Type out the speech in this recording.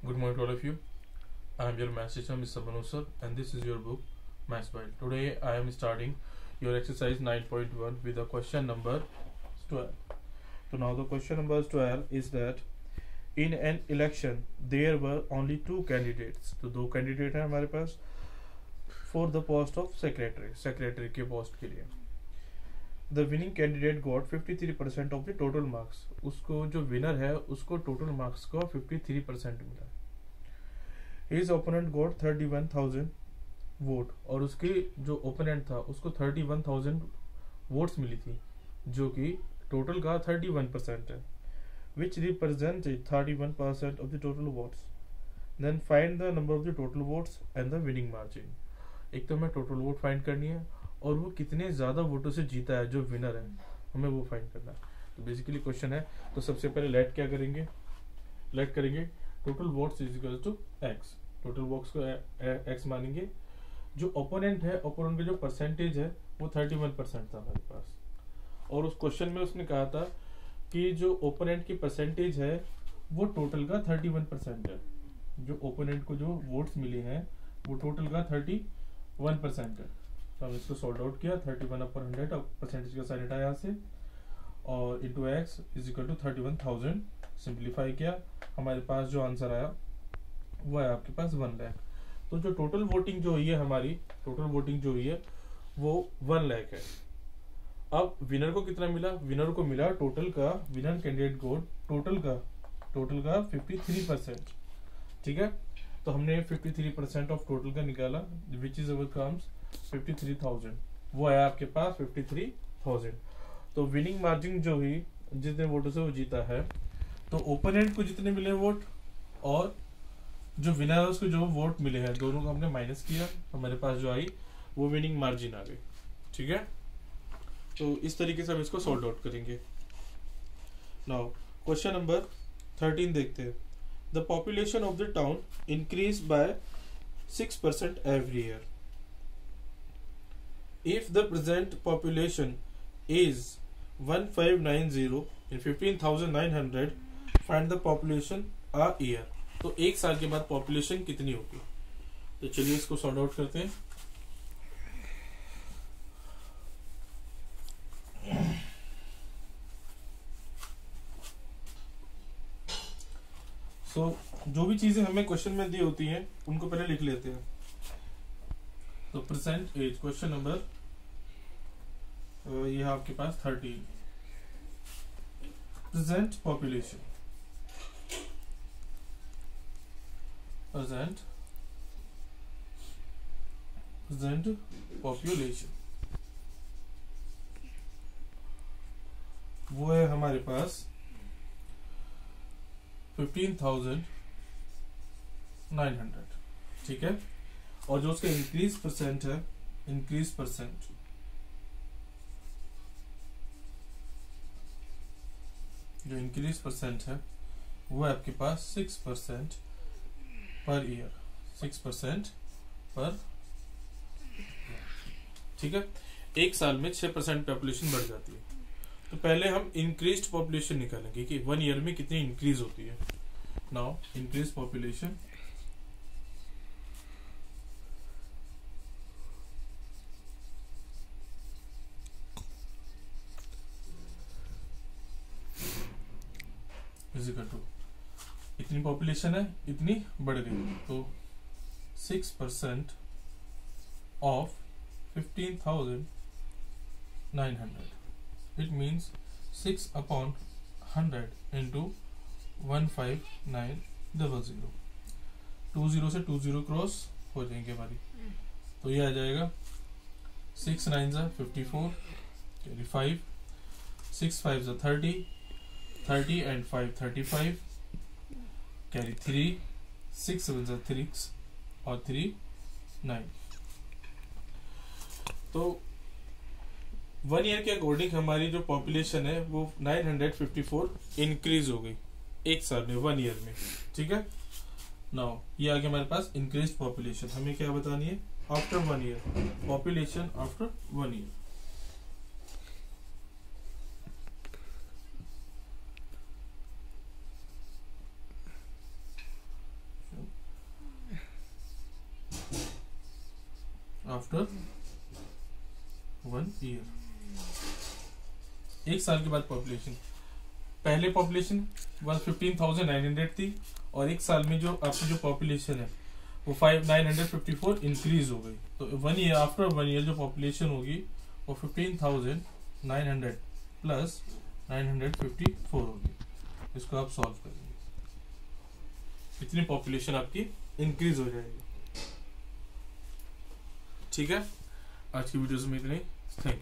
Good morning to all of you. I am your math teacher Mr. Manu sir, and this is your book Maths Bible. Today I am starting your exercise 9.1 with the question number 12. So now the question number 12 is that in an election there were only two candidates. तो दो candidate हैं हमारे पास for the post of secretary के post के लिए. The winning candidate got 53% of the total marks. उसको जो winner है उसको टोटल मार्क्स का 53% मिला. His opponent got 31,000 वोट और उसके जो ओपोनेंट था उसको 31,000 वोट्स मिली थी जो कि टोटल का 31% है, which represented 31% of the total votes. Then find the number of the total votes and the winning margin. एक तो हमें टोटल वोट फाइंड करनी है और वो कितने ज्यादा वोटों से जीता है जो विनर है, हमें वो फाइंड करना है. तो बेसिकली क्वेश्चन है, तो सबसे पहले लेट क्या करेंगे, लेट करेंगे total votes is equal to x. Total votes को एक्स मानेंगे. जो ओपोनेंट है, ओपोनेंट का जो परसेंटेज है वो 31% था हमारे पास, और उस क्वेश्चन में उसने कहा था कि जो ओपोनेंट की परसेंटेज है वो टोटल का 31% है. जो ओपोनेंट को जो वोट्स मिले हैं वो टोटल का 31% है. तो हम इसको सॉल्व आउट किया. 31/100 परसेंटेज का साइन हटाया यहाँ से और into x is equal to 31,000. Simplify किया, हमारे पास जो आंसर आया वो है आपके पास 1 लाख. तो जो टोटल वोटिंग जो हुई है हमारी, टोटल वोटिंग जो हुई है वो 1 लाख है. अब विनर को कितना मिला, विनर को मिला टोटल का, विनर कैंडिडेट को टोटल का 53%. ठीक है, तो हमने 53% ऑफ टोटल का निकाला विच इज अवर कम्स 53,000. वो है आपके पास 53,000. तो विनिंग मार्जिन जो हुई जितने वोटों से वो जीता है, तो ओपोनेंट को जितने मिले वोट और जो विनर है उसको जो वोट मिले हैं दोनों को हमने माइनस किया, हमारे पास जो आई वो विनिंग मार्जिन आ गई. ठीक है, तो इस तरीके से हम इसको सॉल्व आउट करेंगे. नाउ क्वेश्चन नंबर 13 देखते हैं. The population of the town increase by 6% every year. If the present population is 1590 and 15,900, find the population a year. तो एक साल के बाद पॉपुलेशन कितनी होगी. तो चलिए इसको सॉर्ट आउट करते हैं. जो भी चीजें हमें क्वेश्चन में दी होती हैं उनको पहले लिख लेते हैं. तो प्रेजेंट एज, क्वेश्चन नंबर ये है आपके पास 13. प्रेजेंट पॉपुलेशन, प्रेजेंट पॉपुलेशन वो है हमारे पास 15,900. ठीक है, और जो उसका इंक्रीज परसेंट है, इंक्रीज परसेंट जो इंक्रीज परसेंट है वो है आपके पास 6% पर ईयर. 6% पर. ठीक है, एक साल में 6% पॉपुलेशन बढ़ जाती है. तो पहले हम इंक्रीज्ड पॉपुलेशन निकालेंगे कि 1 ईयर में कितनी इंक्रीज होती है. Now increase population equal to, इतनी पॉपुलेशन है इतनी बढ़ गई, तो 6% ऑफ 15,900. It means 6/100 into 15900. 20 से 20 क्रॉस हो जाएंगे हमारी, तो ये आ जाएगा 6 9 54 कैरी 5, 6 5 30, 30 and 5 35 कैरी 3, 6 7 3 और 3 9. तो 1 ईयर के अकॉर्डिंग हमारी जो पॉपुलेशन है वो 954 इंक्रीज हो गई एक साल में, 1 ईयर में. ठीक है, नाउ ये आ गया हमारे पास इंक्रीज पॉपुलेशन. हमें क्या बतानी है, after 1 year, population after 1 year. After 1 year, 1 साल के बाद पॉपुलेशन। पहले पॉपुलेशन 15,900 थी और 1 साल में जो आपकी जो पॉपुलेशन है वो 954 इंक्रीज हो गई। तो 1 ईयर आफ्टर 1 ईयर जो पॉपुलेशन होगी वो 15,900 प्लस 954 होगी। इसको आप सॉल्व करेंगे, इतनी पॉपुलेशन आपकी इंक्रीज हो जाएगी। ठीक है, आज की वीडियो में इतने। Thank you.